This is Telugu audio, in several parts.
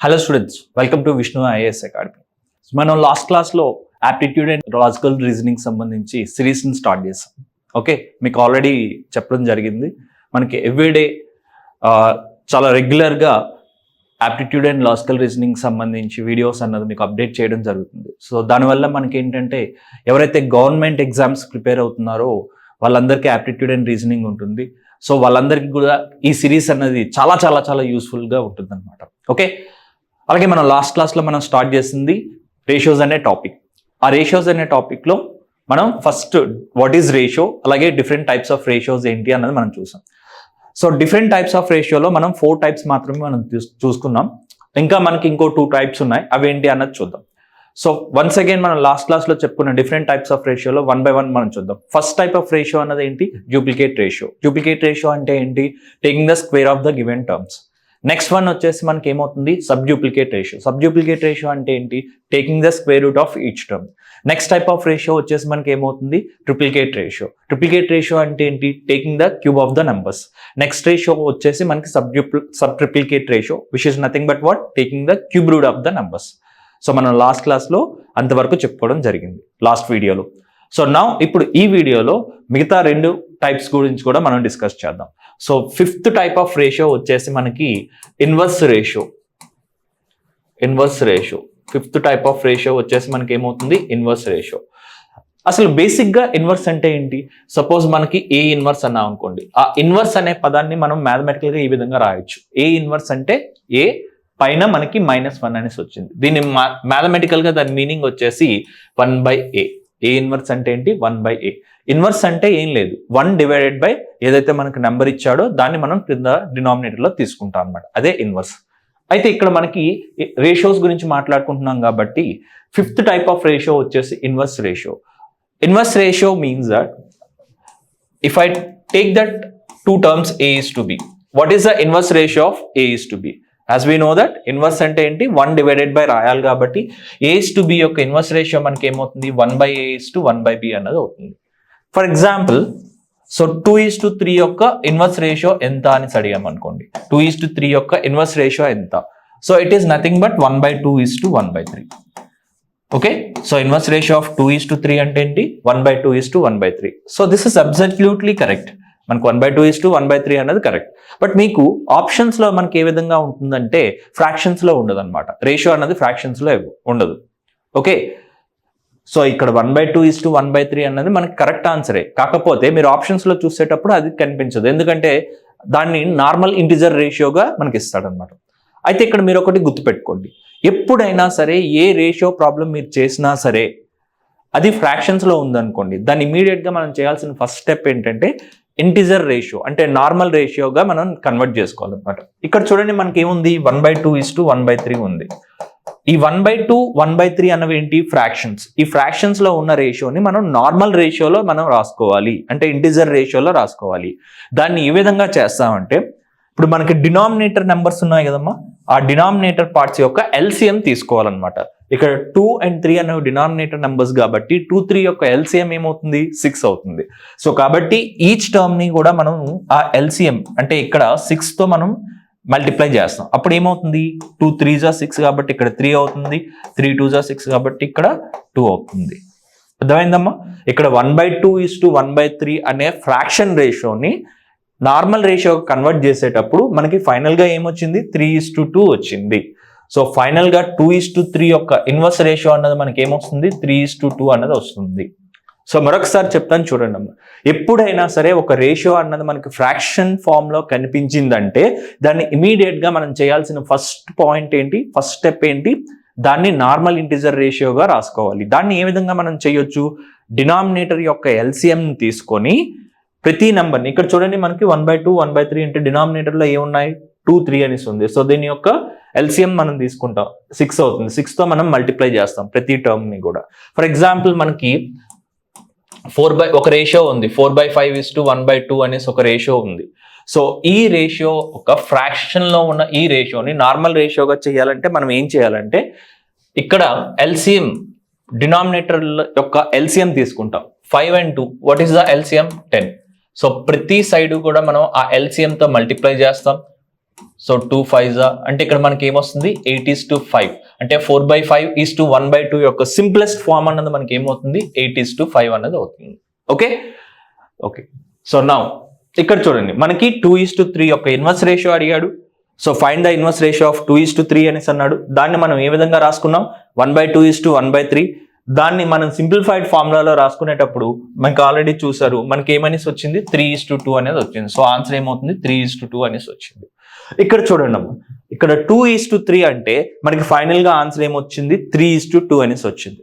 Hello students, welcome to Vishnu IAS academy. మనం లాస్ట్ క్లాస్లో యాప్టిట్యూడ్ అండ్ లాజికల్ రీజనింగ్ సంబంధించి సిరీస్ని స్టార్ట్ చేసాం. ఓకే, మీకు ఆల్రెడీ చెప్పడం జరిగింది. మనకి ఎవ్రీడే చాలా రెగ్యులర్గా యాప్టిట్యూడ్ అండ్ లాజికల్ రీజనింగ్ సంబంధించి వీడియోస్ అన్నది మీకు అప్డేట్ చేయడం జరుగుతుంది. సో దానివల్ల మనకి ఏంటంటే ఎవరైతే గవర్నమెంట్ ఎగ్జామ్స్ ప్రిపేర్ అవుతున్నారో వాళ్ళందరికీ యాప్టిట్యూడ్ అండ్ రీజనింగ్ ఉంటుంది. సో వాళ్ళందరికీ కూడా ఈ సిరీస్ అన్నది చాలా చాలా చాలా యూస్ఫుల్గా ఉంటుంది అనమాట. ఓకే, అలాగే మనం లాస్ట్ క్లాస్లో మనం స్టార్ట్ చేసింది రేషియోస్ అనే టాపిక్. ఆ రేషియోస్ అనే టాపిక్లో మనం ఫస్ట్ వాట్ ఈజ్ రేషియో, అలాగే డిఫరెంట్ టైప్స్ ఆఫ్ రేషియోస్ ఏంటి అన్నది మనం చూసాం. సో డిఫరెంట్ టైప్స్ ఆఫ్ రేషియోలో మనం 4 టైప్స్ మాత్రమే మనం చూసుకున్నాం. ఇంకా మనకి ఇంకో 2 టైప్స్ ఉన్నాయి, అవి ఏంటి అన్నది చూద్దాం. సో వన్స్ అగైన్ మనం లాస్ట్ క్లాస్లో చెప్పుకున్న డిఫరెంట్ టైప్స్ ఆఫ్ రేషియోలో 1 by 1 మనం చూద్దాం. ఫస్ట్ టైప్ ఆఫ్ రేషియో అన్నది ఏంటి? Duplicate ratio. డూప్లికేట్ రేషియో అంటే ఏంటి? Taking the square of the given terms. Next one వచ్చేసి మనకి ఏమవుతుంది? Sub duplicate ratio. Sub duplicate ratio అంటే ఏంటి? Taking the square root of each term. Next type of ratio వచ్చేసి మనకి ఏమవుతుంది? Triplicate ratio. ట్రిప్లికేట్ రేషియో అంటే ఏంటి? Taking the cube of the numbers. Next ratio వచ్చేసి మనకి sub triplicate ratio, which is nothing but what? Taking the cube root of the numbers. So మనం లాస్ట్ క్లాస్లో అంతవరకు చెప్పుకోవడం జరిగింది లాస్ట్ వీడియోలో. సో నౌ ఇప్పుడు ఈ వీడియోలో మిగతా 2 టైప్స్ గురించి కూడా మనం డిస్కస్ చేద్దాం. So 5th type of ratio వచ్చేసి మనకి inverse ratio. Inverse ratio 5th type of ratio వచ్చేసి మనకి ఏమవుతుంది? Inverse ratio. అసలు బేసిక్గా ఇన్వర్స్ అంటే ఏంటి? సపోజ్ మనకి ఏ ఇన్వర్స్ అన్నా అనుకోండి, ఆ ఇన్వర్స్ అనే పదాన్ని మనం మ్యాథమెటికల్గా ఈ విధంగా రాయొచ్చు. ఏ ఇన్వర్స్ అంటే ఏ పైన మనకి -1 అనేసి వచ్చింది. దీన్ని మ్యాథమెటికల్గా దాని మీనింగ్ వచ్చేసి 1/a. ఏ ఇన్వర్స్ అంటే ఏంటి? 1/a. ఇన్వర్స్ అంటే ఏం లేదు, 1 డివైడెడ్ బై ఏదైతే మనకు నెంబర్ ఇచ్చాడో దాన్ని మనం క్రింద డినామినేటర్లో తీసుకుంటాం అనమాట. అదే ఇన్వర్స్. అయితే ఇక్కడ మనకి రేషియోస్ గురించి మాట్లాడుకుంటున్నాం కాబట్టి 5th టైప్ ఆఫ్ రేషియో వచ్చేసి inverse ratio. Inverse ratio means that if I take that 2 terms a is to b, what is the inverse ratio of a is to b? As we know that inverse అంటే ఏంటి? 1 డివైడెడ్ బై రాయాలి కాబట్టి a is to b యొక్క ఇన్వర్స్ రేషియో మనకి ఏమవుతుంది? 1/a is to 1/b అన్నది అవుతుంది. ఫర్ ఎగ్జాంపుల్, సో 2:3 యొక్క ఇన్వర్స్ రేషియో ఎంత అని అడిగాం అనుకోండి. 2:3 యొక్క ఇన్వర్స్ రేషియో ఎంత? So it is nothing but 1/2 is to 1/3. Okay, so inverse ratio of 2:3 అంటే ఏంటి? 1/2 is to 1/3. So this is absolutely correct. మనకు 1/2 is to 1/3 అనేది కరెక్ట్. బట్ మీకు ఆప్షన్స్లో మనకి ఏ విధంగా ఉంటుందంటే ఫ్రాక్షన్స్లో ఉండదు అనమాట. రేషియో అన్నది ఫ్రాక్షన్స్లో ఉండదు. ఓకే, సో ఇక్కడ 1/2 is to 1/3 అన్నది మనకి కరెక్ట్ ఆన్సరే. కాకపోతే మీరు ఆప్షన్స్లో చూసేటప్పుడు అది కనిపించదు, ఎందుకంటే దాన్ని నార్మల్ ఇంటిజర్ రేషియోగా మనకి ఇస్తాడనమాట. అయితే ఇక్కడ మీరు ఒకటి గుర్తుపెట్టుకోండి, ఎప్పుడైనా సరే ఏ రేషియో ప్రాబ్లం మీరు చేసినా సరే అది ఫ్రాక్షన్స్లో ఉందనుకోండి, దాన్ని ఇమీడియట్గా మనం చేయాల్సిన ఫస్ట్ స్టెప్ ఏంటంటే ఇంటిజర్ రేషియో అంటే నార్మల్ రేషియోగా మనం కన్వర్ట్ చేసుకోవాలన్నమాట. ఇక్కడ చూడండి మనకి ఏముంది? 1/2 is to 1/3 ఉంది. ఈ 1/2, 1/3 అన్నవి ఏంటి? ఫ్రాక్షన్స్. ఈ ఫ్రాక్షన్స్ లో ఉన్న రేషియోని మనం నార్మల్ రేషియోలో మనం రాసుకోవాలి, అంటే ఇంటిజర్ రేషియోలో రాసుకోవాలి. దాన్ని ఏ విధంగా చేస్తామంటే, ఇప్పుడు మనకి డినామినేటర్ నెంబర్స్ ఉన్నాయి కదమ్మా, ఆ డినామినేటర్ పార్ట్స్ యొక్క ఎల్సిఎం తీసుకోవాలన్నమాట. ఇక్కడ 2 and 3 అనేవి డినామినేటర్ నెంబర్స్ కాబట్టి 2, 3 యొక్క ఎల్సిఎం ఏమవుతుంది? 6 అవుతుంది. సో కాబట్టి ఈచ్ టర్మ్ ని కూడా మనం ఆ ఎల్సిఎం అంటే ఇక్కడ 6 తో మనం మల్టిప్లై చేస్తాం. అప్పుడు ఏమవుతుంది? 2 3s are 6 కాబట్టి ఇక్కడ 3 అవుతుంది, 3 2s are 6 కాబట్టి ఇక్కడ 2 అవుతుంది. అర్థమైందమ్మా? ఇక్కడ 1/2 is to 1/3 అనే ఫ్రాక్షన్ రేషియోని నార్మల్ రేషియో కన్వర్ట్ చేసేటప్పుడు మనకి ఫైనల్ గా ఏమొచ్చింది? 3:2 వచ్చింది. సో ఫైనల్ గా 2:3 యొక్క ఇన్వర్స్ రేషియో అన్నది మనకి ఏమొస్తుంది? 3:2 అన్నది వస్తుంది. సో మరొకసారి చెప్తాను చూడండి అమ్మా, ఎప్పుడైనా సరే ఒక రేషియో అన్నది మనకి ఫ్రాక్షన్ ఫామ్ లో కనిపించిందంటే దాన్ని ఇమీడియట్ గా మనం చేయాల్సిన ఫస్ట్ పాయింట్ ఏంటి? ఫస్ట్ స్టెప్ ఏంటి? దాన్ని నార్మల్ ఇంటిజర్ రేషియోగా రాసుకోవాలి. దాన్ని ఏ విధంగా మనం చేయొచ్చు? డినామినేటర్ యొక్క ఎల్సిఎం తీసుకొని ప్రతి నెంబర్ని, ఇక్కడ చూడండి మనకి 1/2, 1/3 అంటే డినామినేటర్లో ఏమున్నాయి? 2 3 అనేసి ఉంది. సో దీని యొక్క ఎల్సిఎం మనం తీసుకుంటాం, 6 అవుతుంది. 6తో మనం మల్టిప్లై చేస్తాం ప్రతి టర్మ్ని కూడా. ఫర్ ఎగ్జాంపుల్ మనకి ఒక రేషియో ఉంది, 4/5 is to 1/2 అనేసి ఒక రేషియో ఉంది. సో ఈ రేషియో ఒక ఫ్రాక్షన్లో ఉన్న ఈ రేషియోని నార్మల్ రేషియోగా చేయాలంటే మనం ఏం చేయాలంటే ఇక్కడ ఎల్సిఎం డినామినేటర్ యొక్క ఎల్సిఎం తీసుకుంటాం. 5 and 2, what is the LCM? 10. So ప్రతి సైడ్ కూడా మనం ఆ ఎల్సిఎంతో మల్టిప్లై చేస్తాం. సో 2 5 అంటే ఇక్కడ మనకి ఏమొస్తుంది 8:5 అంటే 4/5:1/2 యొక్క సింప్లెస్ట్ ఫార్మ్ అన్నది మనకి ఏమవుతుంది 8:5 అన్నది అవుతుంది. ఓకే ఓకే సో నౌ ఇక్కడ చూడండి మనకి 2:3 యొక్క ఇన్వర్స్ రేషియో అడిగాడు. So find the inverse ratio of 2:3 అనేసి అన్నాడు. దాన్ని మనం ఏ విధంగా రాసుకున్నాం 1/2:1/3. దాన్ని మనం సింప్లిఫైడ్ ఫార్ములాలో రాసుకునేటప్పుడు మనకి ఆల్రెడీ చూసారు మనకి ఏమనేసి వచ్చింది 3:2 అనేది వచ్చింది. సో ఆన్సర్ ఏమవుతుంది 3:2 అనేసి వచ్చింది. ఇక్కడ చూడండి అమ్మ ఇక్కడ 2:3 అంటే మనకి ఫైనల్ గా ఆన్సర్ ఏమొచ్చింది 3:2 అనేసి వచ్చింది.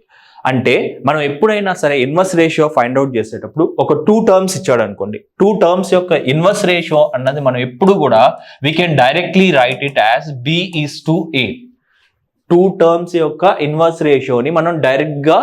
అంటే మనం ఎప్పుడైనా సరే ఇన్వర్స్ రేషియో ఫైండ్ అవుట్ చేసేటప్పుడు ఒక 2 టర్మ్స్ ఇచ్చాడు అనుకోండి, 2 టర్మ్స్ యొక్క ఇన్వర్స్ రేషియో అన్నది మనం ఎప్పుడు కూడా we can directly right it as B:A. 2 terms యొక్క ఇన్వర్స్ రేషియోని మనం డైరెక్ట్ గా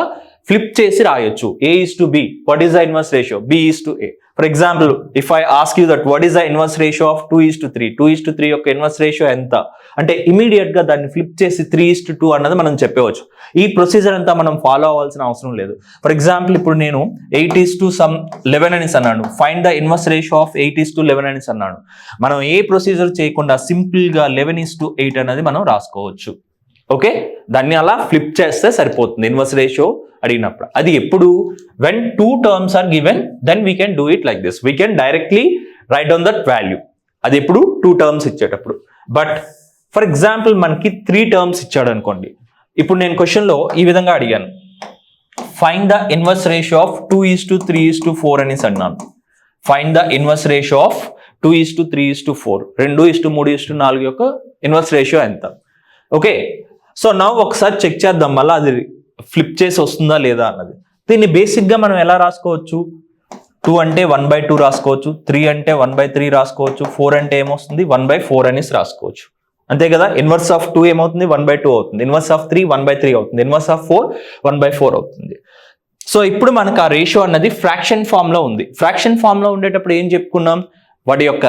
ఫ్లిప్ చేసి రాయొచ్చు. A:B. What is the inverse ratio? B:A. For example if I ask you that what is the inverse ratio of 2:3, 2:3 యొక్క ఇన్వర్స్ రేషియో ఎంత అంటే ఇమీడియట్ గా దాన్ని ఫ్లిప్ చేసి 3:2 అన్నది మనం చెప్పవచ్చు. ఈ ప్రొసీజర్ అంతా మనం ఫాలో అవ్వాల్సిన అవసరం లేదు. ఫర్ ఎగ్జాంపుల్ ఇప్పుడు నేను 8:11 అనేసి అన్నాను, find the inverse ratio of 8:11 అనేసి అన్నాను. మనం ఏ ప్రొసీజర్ చేయకుండా సింపుల్ గా 11:8 అనేది మనం రాసుకోవచ్చు. ఓకే దాన్ని అలా ఫ్లిప్ చేస్తే సరిపోతుంది ఇన్వర్స్ రేషియో అడిగినప్పుడు. అది ఎప్పుడు when 2 terms are given then we can do it like this, we can directly write down that value. అది ఎప్పుడు 2 terms ఇచ్చేటప్పుడు. బట్ ఫర్ ఎగ్జాంపుల్ మనకి 3 terms ఇచ్చాడు అనుకోండి. ఇప్పుడు నేను క్వశ్చన్ లో ఈ విధంగా అడిగాను, find the inverse ratio of 2:3:4 అనేసి అన్నాను. Find the inverse ratio of 2:3:4 2:3:4 యొక్క ఇన్వర్స్ రేషియో ఎంత? ఓకే సో నా ఒకసారి చెక్ చేద్దాం మళ్ళీ అది ఫ్లిప్ చేసి వస్తుందా లేదా అన్నది. దీన్ని బేసిక్ గా మనం ఎలా రాసుకోవచ్చు? 2 అంటే 1/2 రాసుకోవచ్చు, 3 అంటే 1/3 రాసుకోవచ్చు, 4 అంటే ఏమొస్తుంది 1/4 అనేసి రాసుకోవచ్చు. అంతే కదా. ఇన్వర్స్ ఆఫ్ 2 ఏమవుతుంది 1/2 అవుతుంది, ఇన్వర్స్ ఆఫ్ 3 1/3 అవుతుంది, ఇన్వర్స్ ఆఫ్ 4 1/4 అవుతుంది. సో ఇప్పుడు మనకు ఆ రేషియో అన్నది ఫ్రాక్షన్ ఫామ్ లో ఉంది. ఫ్రాక్షన్ ఫామ్ లో ఉండేటప్పుడు ఏం చెప్పుకున్నాం, వాటి యొక్క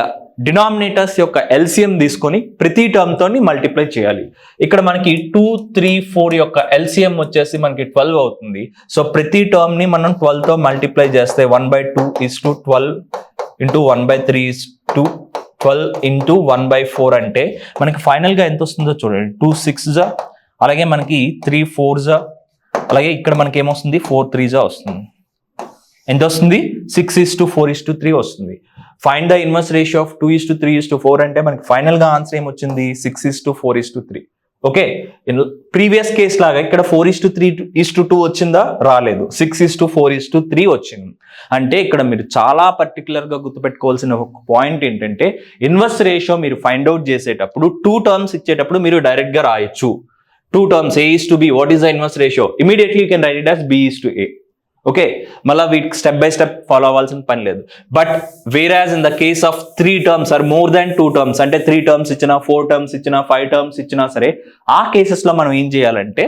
డినామినేటర్స్ యొక్క ఎల్సిఎం తీసుకొని ప్రతి టర్మ్ తోని మల్టిప్లై చేయాలి. ఇక్కడ మనకి 2, 3, 4 యొక్క ఎల్సిఎం వచ్చేసి మనకి 12 అవుతుంది. సో ప్రతి టర్మ్ ని మనం 12 తో మల్టిప్లై చేస్తే 1/2:12 ఇంటూ 1/3:12 ఇంటూ 1/4 అంటే మనకి ఫైనల్ గా ఎంత వస్తుందో చూడండి. 2 6 అలాగే మనకి 3 4 అలాగే ఇక్కడ మనకి ఏమొస్తుంది 4 3 వస్తుంది. ఎంత వస్తుంది 6:4:3 వస్తుంది. Find the inverse ratio of 2:3:4 అంటే మనకి ఫైనల్ గా ఆన్సర్ ఏమొచ్చింది 6:4:3. ఓకే ప్రీవియస్ కేస్ లాగా ఇక్కడ 4:3:2 వచ్చిందా? రాలేదు, 6:4:3 వచ్చింది. అంటే ఇక్కడ మీరు చాలా పర్టికులర్ గా గుర్తుపెట్టుకోవాల్సిన ఒక పాయింట్ ఏంటంటే ఇన్వర్స్ రేషియో మీరు ఫైండ్ అవుట్ చేసేటప్పుడు 2 టర్మ్స్ ఇచ్చేటప్పుడు మీరు డైరెక్ట్ గా రాయొచ్చు. 2 terms A:B, what is the inverse ratio? Immediately you can write it as B:A. Okay మళ్ళీ వీటికి స్టెప్ బై స్టెప్ ఫాలో అవ్వాల్సిన పని లేదు. But whereas in the case of 3 terms or more than 2 terms అంటే 3 టర్మ్స్ ఇచ్చినా 4 టర్మ్స్ ఇచ్చినా 5 టర్మ్స్ ఇచ్చినా సరే ఆ కేసెస్ లో మనం ఏం చేయాలంటే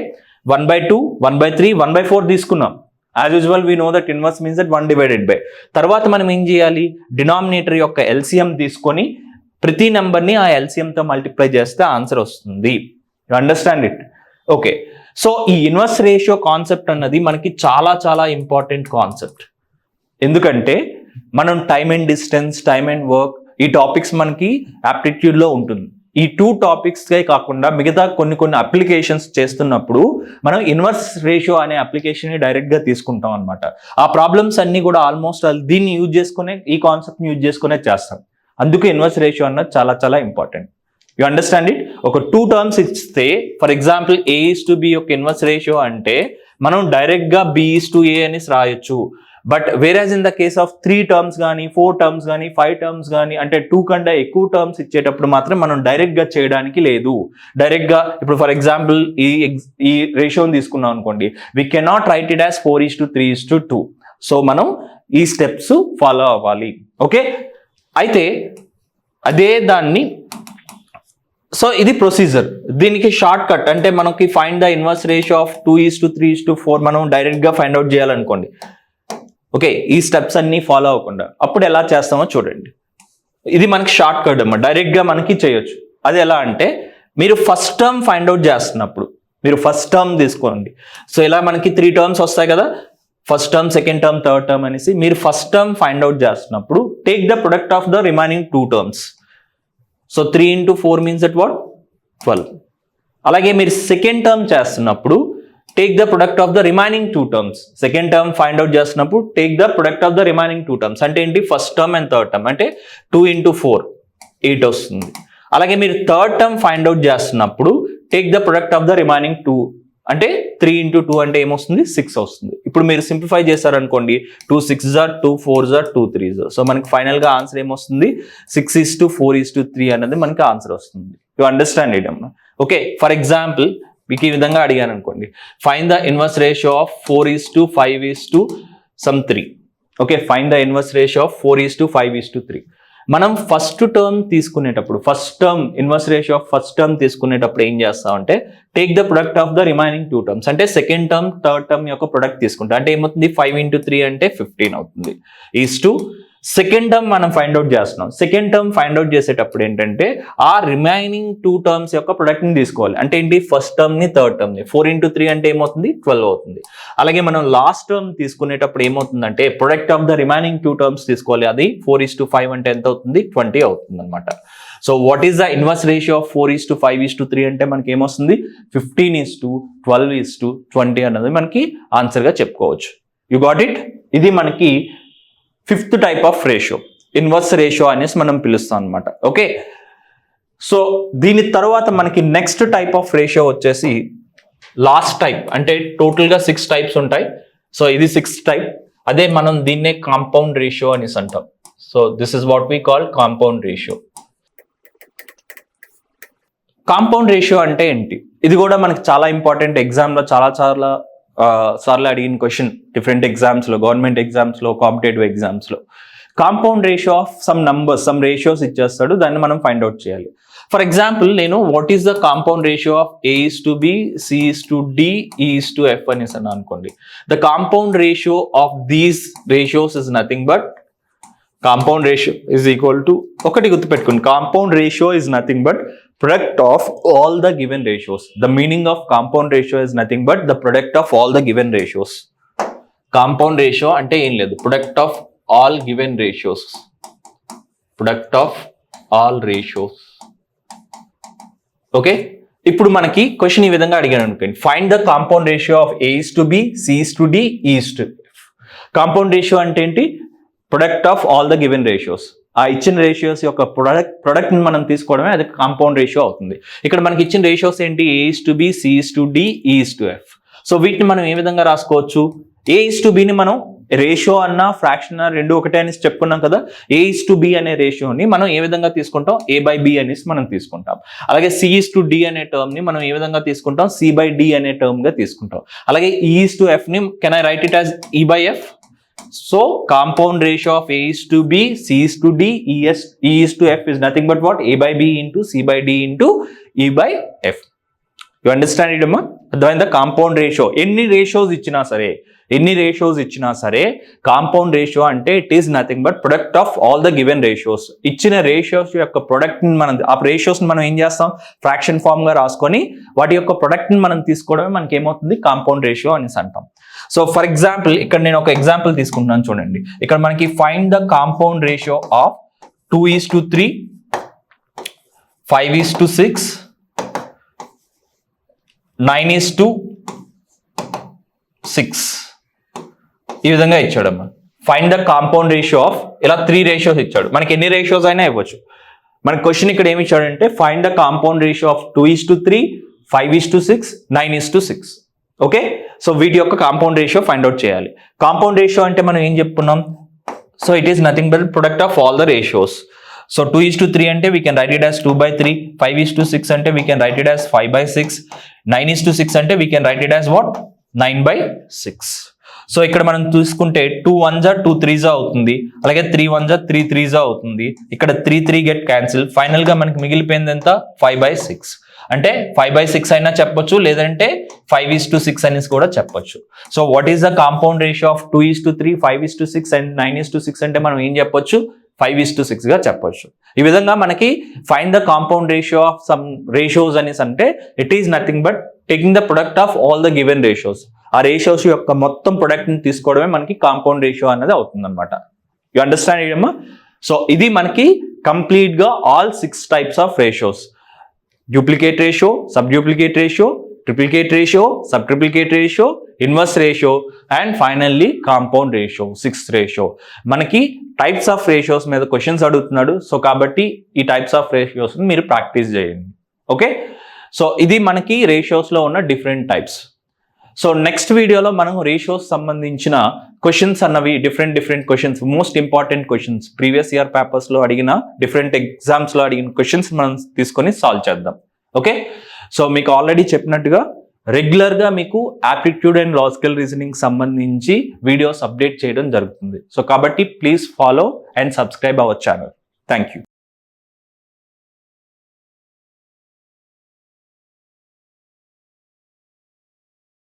1/2 1/3 1/4 తీసుకున్నాం. As usual we know that inverse means that 1/by. తర్వాత మనం ఏం చేయాలి, డినామినేటర్ యొక్క ఎల్సిఎం తీసుకొని ప్రతి నెంబర్ ని ఆ ఎల్సిఎం తో మల్టిప్లై చేస్తే ఆన్సర్ వస్తుంది. You understand it? Okay so ఈ ఇన్వర్స్ రేషియో కాన్సెప్ట్ అన్నది మనకి చాలా చాలా ఇంపార్టెంట్ కాన్సెప్ట్. ఎందుకంటే మనం time and distance, time and work ఈ టాపిక్స్ మనకి ఆప్టిట్యూడ్ లో ఉంటుంది. ఈ 2 టాపిక్స్కే కాకుండా మిగతా కొన్ని అప్లికేషన్స్ చేస్తున్నప్పుడు మనం ఇన్వర్స్ రేషియో అనే అప్లికేషన్ ని డైరెక్ట్ గా తీసుకుంటాం అనమాట. ఆ ప్రాబ్లమ్స్ అన్ని కూడా ఆల్మోస్ట్ దీన్ని యూజ్ చేసుకునే ఈ కాన్సెప్ట్ ని యూజ్ చేసుకునే చేస్తాం. అందుకే ఇన్వర్స్ రేషియో అన్నది చాలా చాలా ఇంపార్టెంట్. You understand it? ఒక 2 టర్మ్స్ ఇస్తే ఫర్ ఎగ్జాంపుల్ A:B యొక్క ఇన్వర్స్ రేషియో అంటే మనం డైరెక్ట్ గా B:A అనేసి రాయొచ్చు. But whereas in the case of 3 terms కానీ 4 టర్మ్స్ కానీ 5 టర్మ్స్ కానీ అంటే 2 కంటే ఎక్కువ టర్మ్స్ ఇచ్చేటప్పుడు మాత్రం మనం డైరెక్ట్ గా చేయడానికి లేదు. డైరెక్ట్ గా ఇప్పుడు ఫర్ ఎగ్జాంపుల్ ఈ రేషియోని తీసుకున్నాం అనుకోండి, we cannot write it as 4:3:2. So మనం ఈ స్టెప్స్ ఫాలో అవ్వాలి. ఓకే అయితే అదే దాన్ని సో ఇది ప్రొసీజర్. దీనికి షార్ట్ కట్ అంటే మనకి find the inverse ratio of 2:3:4 మనం డైరెక్ట్ గా ఫైండ్ అవుట్ చేయాలనుకోండి. ఓకే ఈ స్టెప్స్ అన్ని ఫాలో అవ్వకుండా అప్పుడు ఎలా చేస్తామో చూడండి. ఇది మనకి షార్ట్ కట్ అమ్మా, డైరెక్ట్ గా మనకి చేయొచ్చు. అది ఎలా అంటే మీరు ఫస్ట్ టర్మ్ ఫైండ్ అవుట్ చేస్తున్నప్పుడు మీరు ఫస్ట్ టర్మ్ తీసుకోండి. సో ఇలా మనకి 3 టర్మ్స్ వస్తాయి కదా, first term, second term, third term అనేసి. మీరు ఫస్ట్ టర్మ్ ఫైండ్ అవుట్ చేస్తున్నప్పుడు take the product of the remaining 2 terms. So 3 into 4 means that what? 12. అలాగే మీరు సెకండ్ టర్మ్ చేస్తున్నప్పుడు take the product of the remaining 2 terms. Second term find out చేస్తున్నప్పుడు take the product of the remaining 2 terms. అంటే ఏంటి? First term and third term. అంటే 2 into 4 8 వస్తుంది. అలాగే మీరు థర్డ్ టర్మ్ ఫైండ్ అవుట్ చేస్తున్నప్పుడు take the product of the remaining 2 అంటే 3 into 2 అంటే ఏమొస్తుంది? 6 వస్తుంది. ఇప్పుడు మీరు సింప్లిఫై చేశారనుకోండి 2 6s are 2 4s are 2 3s. So మనకి ఫైనల్ గా ఆన్సర్ ఏమొస్తుంది? 6:4:3 అనేది మనకి ఆన్సర్ వస్తుంది. యు అండర్స్టాండ్ ఇట్ అమ్మా? ఓకే, ఫర్ ఎగ్జాంపుల్ మీకు ఈ విధంగా అడిగాను అనుకోండి, find the inverse ratio of 4:5:3. Okay, find the inverse ratio of 4:5:3. మనం ఫస్ట్ టర్మ్ తీసుకునేటప్పుడు, first term inverse ratio of first term తీసుకునేటప్పుడు ఏం చేస్తామంటే take the product of the remaining 2 terms. అంటే సెకండ్ టర్మ్ థర్డ్ టర్మ్ యొక్క ప్రొడక్ట్ తీసుకుంటాం. అంటే ఏమవుతుంది? 5 into 3 అంటే 15 అవుతుంది. ఈజ్ టు సెకండ్ టర్మ్ మనం ఫైండ్ అవుట్ చేస్తున్నాం. సెకండ్ టర్మ్ ఫైండ్ అవుట్ చేసేటప్పుడు ఏంటంటే ఆ రిమైనింగ్ 2 టర్మ్స్ యొక్క ప్రొడక్ట్ ని తీసుకోవాలి. అంటే ఏంటి? ఫస్ట్ టర్మ్ ని థర్డ్ టర్మ్ ని. 4 into 3 అంటే ఏమవుతుంది? 12 అవుతుంది. అలాగే మనం లాస్ట్ టర్మ్ తీసుకునేటప్పుడు ఏమవుతుందంటే product of the remaining 2 terms తీసుకోవాలి. అది 4:5 అంటే ఎంత అవుతుంది? 20 అవుతుంది అనమాట. So what is the inverse ratio of 4:5:3 అంటే మనకి ఏమొస్తుంది? 15:12:20 అన్నది మనకి ఆన్సర్ గా చెప్పుకోవచ్చు. You got it? ఇది మనకి 5th type of ratio, inverse ratio అనేసి మనం పిలుస్తాం అనమాట. ఓకే, సో దీని తర్వాత మనకి నెక్స్ట్ టైప్ ఆఫ్ రేషియో వచ్చేసి లాస్ట్ టైప్. అంటే టోటల్ గా 6 టైప్స్ ఉంటాయి. సో ఇది 6th టైప్. అదే మనం దీన్నే కాంపౌండ్ రేషియో అనేసి అంటాం. So this is what we call compound ratio. Compound ratio అంటే ఏంటి? ఇది కూడా మనకి చాలా ఇంపార్టెంట్. ఎగ్జామ్ లో చాలా సార్లు అడిగిన క్వశ్చన్ డిఫరెంట్ ఎగ్జామ్స్ లో, గవర్నమెంట్ ఎగ్జామ్స్ లో, కాంపిటేటివ్ ఎగ్జామ్స్ లో. Compound ratio of some numbers, some ratios ఇచ్చేస్తాడు, దాన్ని మనం ఫైండ్ అవుట్ చేయాలి. ఫర్ ఎగ్జాంపుల్ నేను what is the compound ratio of A:B, C:D, E:F అనేసి అన్నా అనుకోండి. The compound ratio of these ratios is nothing but compound ratio is equal to, ఒకటి గుర్తుపెట్టుకోండి, compound ratio is nothing but product of all the given ratios. The meaning of compound ratio is nothing but the product of all the given ratios. Compound ratio ante em ledhu, product of all given ratios. Product of all ratios. Okay, ఇప్పుడు మనకి క్వశ్చన్ ఈ విధంగా అడిగాను అనుకోండి, find the compound ratio of A:B, C:D, E:F. Compound ratio అంటే ఏంటి? Product of all the given ratios. ఆ ఇచ్చిన రేషియోస్ యొక్క ప్రొడక్ట్ ని మనం తీసుకోవడమే అది కాంపౌండ్ రేషియో అవుతుంది. ఇక్కడ మనకి ఇచ్చిన రేషియోస్ ఏంటి? A:B, C:D, E:F. సో వీటిని మనం ఏ విధంగా రాసుకోవచ్చు? A:B ని మనం రేషియో అన్న ఫ్రాక్షన్ రెండు ఒకటే అనేసి చెప్పుకున్నాం కదా. A:B అనే రేషియోని మనం ఏ విధంగా తీసుకుంటాం? A/B అనేసి మనం తీసుకుంటాం. అలాగే C:D అనే టర్మ్ ని మనం ఏ విధంగా తీసుకుంటాం? C/D అనే టర్మ్ గా తీసుకుంటాం. అలాగే E:F ని can I right it as E/F? So compound ratio of A:B, C:D, E:F is nothing but what? A/B into C/D into E/F. You understand it amma? అర్థమైందా? కాంపౌండ్ రేషియో ఎన్ని రేషియోస్ ఇచ్చినా సరే కాంపౌండ్ రేషియో అంటే it is nothing but product of all the given ratios. ఇచ్చిన రేషియోస్ యొక్క ప్రొడక్ట్ ని మనం, ఆ రేషియోస్ ని మనం ఏం చేస్తాం? ఫ్రాక్షన్ ఫామ్ గా రాసుకొని వాటి యొక్క ప్రొడక్ట్ ని మనం తీసుకోవడమే మనకి ఏమవుతుంది? కాంపౌండ్ రేషియో అనేసి అంటాం. సో ఫర్ ఎగ్జాంపుల్ ఇక్కడ నేను ఒక ఎగ్జాంపుల్ తీసుకుంటున్నాను చూడండి. ఇక్కడ మనకి find the compound ratio of 2:3, 5:6, 9:6 ఈ విధంగా ఇచ్చాడమ్మా. Find the compound ratio of, ఇలా 3 రేషియోస్ ఇచ్చాడు. మనకి ఎన్ని రేషియోస్ అయినా ఇవ్వచ్చు. మన క్వశ్చన్ ఇక్కడ ఏమి ఇచ్చాడంటే find the compound ratio of 2:3, 5:6, 9:6. Okay, so వీటి యొక్క కాంపౌండ్ రేషియో ఫైండ్ అవుట్ చేయాలి. కాంపౌండ్ రేషియో అంటే మనం ఏం చెప్పుకున్నాం? So it is nothing but product of all the ratios. So 2:3 అంటే we can write it as 2/3, 5:6 అంటే we can write it as 5/6, 9:6 అంటే we can write it as what? 9/6. So ఇక్కడ మనం చూసుకుంటే 2 1s are 2 3s అవుతుంది. అలాగే 3 1s are 3 3s అవుతుంది. ఇక్కడ 3 3 గెట్ క్యాన్సిల్. ఫైనల్ గా మనకి మిగిలిపోయింది ఎంత? 5/6. అంటే 5/6 అయినా చెప్పొచ్చు, లేదంటే 5:6 అనేసి కూడా చెప్పొచ్చు. So what is the compound ratio of 2:3, 5:6 and 9:6 అంటే మనం ఏం చెప్పొచ్చు? 5:6 గా చెప్పొచ్చు. ఈ విధంగా మనకి find the compound ratio of some ratios అనేసి అంటే it is nothing but taking the product of all the given ratios. ఆ రేషియోస్ యొక్క మొత్తం ప్రొడక్ట్ ని తీసుకోవడమే మనకి కాంపౌండ్ రేషియో అనేది అవుతుంది అనమాట. యు అండర్స్టాండ్ ఇదమ్మా? సో ఇది మనకి కంప్లీట్గా all 6 types of ratios: duplicate ratio, sub duplicate ratio, triplicate ratio, sub triplicate ratio, inverse ratio and finally compound ratio, 6th ratio. మనకి టైప్స్ ఆఫ్ రేషియోస్ మీద క్వశ్చన్స్ అడుగుతున్నాడు. సో కాబట్టి ఈ టైప్స్ ఆఫ్ రేషియోస్ మీరు ప్రాక్టీస్ చేయండి. ఓకే, సో ఇది మనకి రేషియోస్లో ఉన్న డిఫరెంట్ టైప్స్. సో నెక్స్ట్ వీడియోలో మనం రేషియోస్ సంబంధించిన క్వశ్చన్స్ అన్నవి different questions, most important questions, previous year పేపర్స్లో అడిగిన డిఫరెంట్ ఎగ్జామ్స్లో అడిగిన క్వశ్చన్స్ మనం తీసుకొని సాల్వ్ చేద్దాం. ఓకే, సో మీకు ఆల్రెడీ చెప్పినట్టుగా రెగ్యులర్గా మీకు ఆప్టిట్యూడ్ అండ్ లాజికల్ రీజనింగ్ సంబంధించి వీడియోస్ అప్డేట్ చేయడం జరుగుతుంది. సో కాబట్టి please follow and subscribe our channel. Thank you.